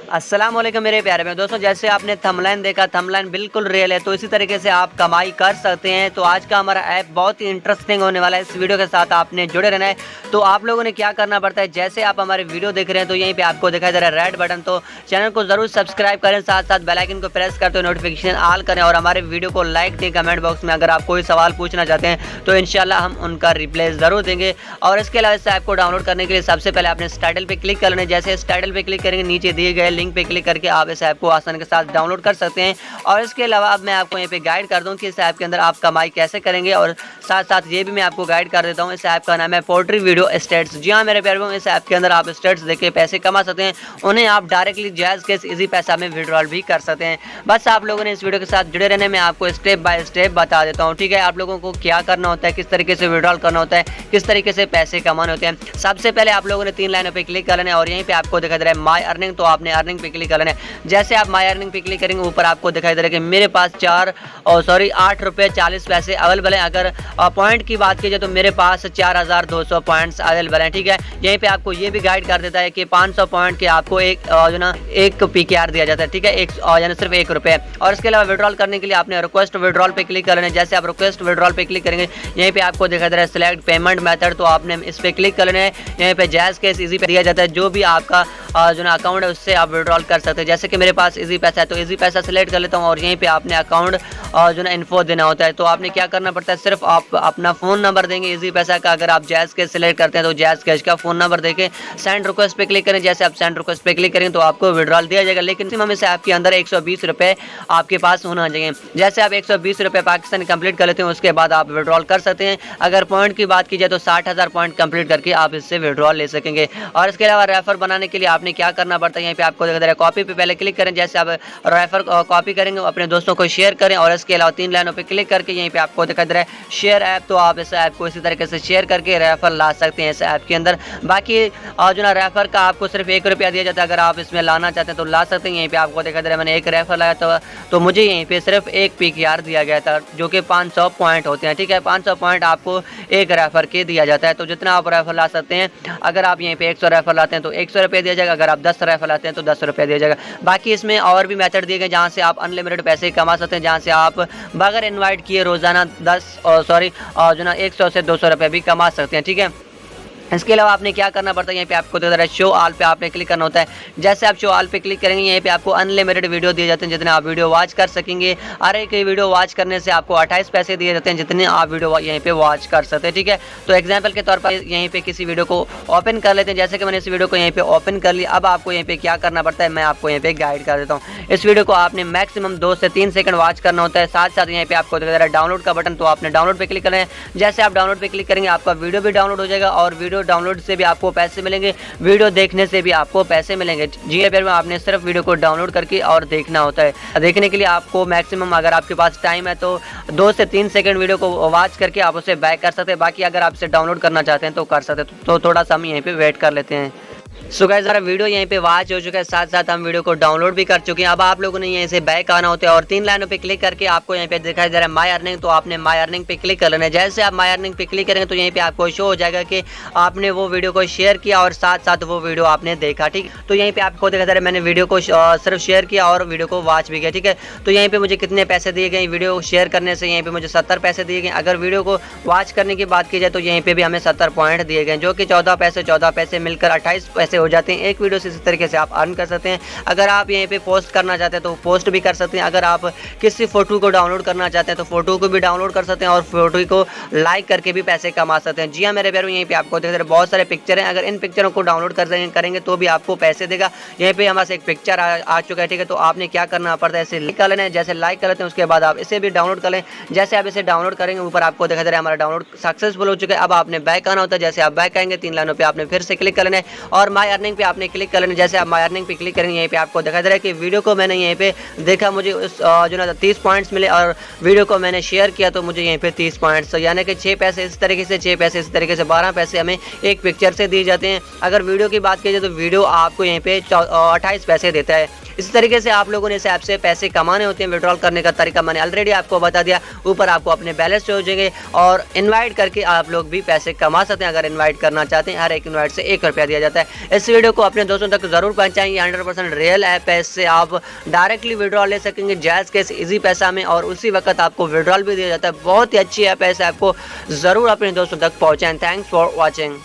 अस्सलाम वालेकुम मेरे प्यारे में दोस्तों, जैसे आपने थंबनेल देखा, थंबनेल बिल्कुल रियल है, तो इसी तरीके से आप कमाई कर सकते हैं। तो आज का हमारा ऐप बहुत ही इंटरेस्टिंग होने वाला है। इस वीडियो के साथ आपने जुड़े रहना है। तो आप लोगों ने क्या करना पड़ता है, जैसे आप हमारे वीडियो देख रहे हैं तो यहीं पे आपको दिखाई दे रहा है रेड बटन, तो चैनल को जरूर सब्सक्राइब करें, साथ साथ बेल आइकन को प्रेस करते हुए नोटिफिकेशन ऑल करें और हमारे वीडियो को लाइक दें। कमेंट बॉक्स में अगर आप कोई सवाल पूछना चाहते हैं तो इंशाल्लाह हम उनका रिप्लाई जरूर देंगे। और इसके अलावा इस ऐप को डाउनलोड करने के लिए सबसे पहले आपने इस टाइटल पे क्लिक कर लेना है। जैसे इस टाइटल पे क्लिक करेंगे, नीचे दिए गए लिंक पे क्लिक करके आप इस ऐप को आसानी के साथ डाउनलोड कर सकते हैं। और इसके अलावा अब मैं आपको यहाँ पे गाइड कर दूं कि इस ऐप के अंदर आप कमाई कैसे करेंगे, और साथ साथ ये भी मैं आपको गाइड कर देता हूँ। इस ऐप का नाम है पोल्ट्री वीडियो स्टेट्स। जी हाँ मेरे प्यारे, इस ऐप के अंदर आप स्टेट्स देके पैसे कमा सकते हैं। उन्हें आप डायरेक्टली JazzCash इजी पैसा में विड्रॉल भी कर सकते हैं। बस आप लोगों ने इस वीडियो के साथ जुड़े रहने में आपको स्टेप बाय स्टेप बता देता हूँ, ठीक है। आप लोगों को क्या करना होता है, किस तरीके से विड्रॉल करना होता है, किस तरीके से पैसे कमाने होते हैं। सबसे पहले आप लोगों ने 3 लाइनों पे क्लिक कर लेना है और यहीं पे आपको दिखाई दे रहा है माय अर्निंग, तो आपने अर्निंग पे क्लिक कर लेना है। जैसे आप माय अर्निंग पे क्लिक करेंगे, ऊपर आपको दिखाई दे रहा है कि मेरे पास 8 रुपये 40 पैसे अवेलेबल हैं। अगर पॉइंट की बात की जाए तो मेरे पास 4200 पॉइंट्स अवेलेबल हैं, ठीक है। यहीं पे आपको ये भी गाइड कर देता है कि 500 पॉइंट के आपको एक PKR दिया जाता है, ठीक है, यानी सिर्फ 1 रुपये। और इसके अलावा विड्रॉल करने के लिए आपने रिक्वेस्ट विड्रॉल पे क्लिक कर लेना है। जैसे आप रिक्वेस्ट विड्रॉल पे क्लिक करेंगे, यहीं पे आपको दिखाई दे रहा है सिलेक्ट पेमेंट मेथड, तो आपने इस पे क्लिक कर लेना है। यहीं पे JazzCash इजी पे दिया जाता है, जो भी आपका अकाउंट है उससे आप विड्रॉल कर सकते हैं। जैसे कि मेरे पास इजी पैसा है तो इजी पैसा सिलेक्ट कर लेता हूँ और यहीं पे आपने अकाउंट इन्फो देना होता है। तो आपने क्या करना पड़ता है, सिर्फ आप अपना फ़ोन नंबर देंगे इजी पैसा का। अगर आप JazzCash सिलेक्ट करते हैं तो JazzCash का फ़ोन नंबर देके सेंड रिक्वेस्ट पे क्लिक करें। जैसे आप सेंड रिक्वेस्ट पे क्लिक करेंगे तो आपको विड्रॉल दिया जाएगा, लेकिन हम इस ऐप के अंदर 120 रुपये आपके पास होना चाहिए। जैसे आप 120 रुपये पाकिस्तान कंप्लीट कर लेते हैं, उसके बाद आप विड्रॉल कर सकते हैं। अगर पॉइंट की बात की जाए तो 60,000 पॉइंट कंप्लीट करके आप इससे विड्रॉल ले सकेंगे। और इसके अलावा रेफर बनाने के लिए आपने क्या करना पड़ता है, यहाँ पे आपको दिखा दे रहा है कॉपी पे पहले क्लिक करें। जैसे आप रेफर कॉपी करेंगे अपने दोस्तों को शेयर करें, और इसके अलावा 3 लाइनों पे क्लिक करके यहीं पे आपको दिखा दे रहा है शेयर ऐप, तो आप इस ऐप को इसी तरीके से शेयर करके रेफर ला सकते हैं इस ऐप के अंदर। बाकी रेफर का आपको सिर्फ 1 रुपया दिया जाता है। अगर आप इसमें लाना चाहते हैं तो ला सकते हैं। यहीं पे आपको दिखा दे रहा है मैंने एक रेफर लाया था तो मुझे यहीं पे सिर्फ 1 PKR दिया गया था, जो कि 500 पॉइंट होते हैं, ठीक है। 500 पॉइंट आपको एक रेफर के दिया जाता है। तो जितना आप रेफर ला सकते हैं, अगर आप यहीं पे 100 रेफर लाते हैं तो 100 रुपये दिया जाएगा। अगर आप 10 रेफर लाते हैं तो 10 रुपये दिया जाएगा। बाकी इसमें और भी मेथड दिए गए जहाँ से आप अनलिमिटेड पैसे कमा सकते हैं, जहाँ से आप बगैर इनवाइट किए रोजाना 100 से 200 रुपये भी कमा सकते हैं, ठीक है। इसके अलावा आपने क्या करना पड़ता है, यहाँ पे आपको दिख रहा है शो ऑल पे आपने क्लिक करना होता है। जैसे आप शो ऑल पे क्लिक करेंगे, यहाँ पे आपको अनलिमिटेड वीडियो दिए जाते हैं, जितने आप वीडियो वॉच कर सकेंगे। और एक वीडियो वॉच करने से आपको 28 पैसे दिए जाते हैं, जितने आप वीडियो यहीं पे वॉच कर सकते हैं, ठीक है। तो एग्जाम्पल के तौर पर यहीं पे किसी वीडियो को ओपन कर लेते हैं। जैसे कि मैंने इस वीडियो को यहीं पे ओपन कर लिया। अब आपको यहीं पे क्या करना पड़ता है, मैं आपको यहीं पे गाइड कर देता हूँ। इस वीडियो को आपने मैक्सिमम 2 से 3 सेकंड वॉच करना होता है। साथ साथ यहाँ पे आपको दिख रहा है डाउनलोड का बटन, तो आपने डाउनलोड पे क्लिक करना है। जैसे आप डाउनलोड पे क्लिक करेंगे, आपका वीडियो भी डाउनलोड हो जाएगा, और वीडियो डाउनलोड से भी आपको पैसे मिलेंगे, वीडियो देखने से भी आपको पैसे मिलेंगे। जी फिर में आपने सिर्फ वीडियो को डाउनलोड करके और देखना होता है। देखने के लिए आपको मैक्सिमम, अगर आपके पास टाइम है तो 2 से 3 सेकंड वीडियो को वॉच करके आप उसे बैक कर सकते हैं। बाकी अगर आप इसे डाउनलोड करना चाहते हैं तो कर सकते हैं। तो थोड़ा सा हम यहीं पे वेट कर लेते हैं। सो गाइस, हमारा वीडियो यहीं पे वॉच हो चुका है, साथ साथ हम वीडियो को डाउनलोड भी कर चुके हैं। अब आप लोगों ने यहीं से बैक आना होता है और 3 लाइनों पे क्लिक करके आपको यहीं पे दिखाई दे रहा है माय अर्निंग, तो आपने माय अर्निंग पे क्लिक कर लेना है। जैसे आप माय अर्निंग पे क्लिक करेंगे तो यहीं पे आपको शो हो जाएगा कि आपने वो वीडियो को शेयर किया और साथ साथ वो वीडियो आपने देखा, ठीक। तो यहीं पे आपको दिखा दे रहा है मैंने वीडियो को सिर्फ शेयर किया और वीडियो को वॉच भी किया, ठीक है। तो यहीं पे मुझे कितने पैसे दिए गए, वीडियो शेयर करने से यहीं पे मुझे 70 पैसे दिए गए। अगर वीडियो को वॉच करने की बात की जाए तो यहीं पे भी हमें 70 पॉइंट दिए गए, जो कि 14 पैसे मिलकर 28 पैसे हो जाते हैं। एक वीडियो से इस तरीके से आप अर्न कर सकते हैं। अगर आप यहीं पे पोस्ट करना चाहते हैं तो पोस्ट भी कर सकते हैं। अगर आप किसी फोटो को डाउनलोड करना चाहते हैं तो फोटो को भी डाउनलोड कर सकते हैं और फोटो को लाइक करके भी पैसे कमा सकते हैं। जी हाँ मेरे प्यारे, यहीं पे आपको देख रहे हैं बहुत सारे पिक्चर हैं। अगर इन पिक्चरों को डाउनलोड करेंगे तो भी आपको पैसे देगा। यहीं पे हमारे एक पिक्चर आ चुका है, ठीक है। तो आपने क्या करना पड़ता है, इसे लाइक कर लेना है। जैसे लाइक कर लेते हैं उसके बाद आप इसे भी डाउनलोड कर लें। जैसे आप इसे डाउनलोड करेंगे, ऊपर आपको दिखा दे रहा है हमारा डाउनलोड सक्सेसफुल हो चुका है। अब आपने बैक आना होता है। जैसे आप बैक आएंगे, 3 लाइनों पे आपने फिर से क्लिक कर लेना है और माय अर्निंग पे आपने क्लिक कर लेना है। जैसे आप माय अर्निंग पे क्लिक करेंगे, यहीं पे आपको दिखा दे रहा है कि वीडियो को मैंने यहीं पे देखा, मुझे उस 30 पॉइंट्स मिले, और वीडियो को मैंने शेयर किया तो मुझे यहीं पे 30 पॉइंट्स, यानी कि 6 पैसे इस तरीके से, 6 पैसे इस तरीके से 12 पैसे हमें एक पिक्चर से दिए जाते हैं। अगर वीडियो की बात की जाए तो वीडियो आपको यहीं पे 28 पैसे देता है। इसी तरीके से आप लोगों ने इस ऐप से पैसे कमाने होते हैं। विड्रॉल करने का तरीका मैंने ऑलरेडी आपको बता दिया, ऊपर आपको अपने बैलेंस से हो जाएंगे और इन्वाइट करके आप लोग भी पैसे कमा सकते हैं। अगर इन्वाइट करना चाहते हैं, हर एक इन्वाइट से 1 रुपया दिया जाता है। इस वीडियो को अपने दोस्तों तक जरूर पहुंचाएंगे। 100% रियल ऐप है, इससे आप डायरेक्टली विड्रॉल ले सकेंगे JazzCash इजी पैसा में, और उसी वक्त आपको विड्रॉल भी दिया जाता है। बहुत ही अच्छी ऐप है, इस ऐप को जरूर अपने दोस्तों तक पहुंचाएं। Thanks for watching.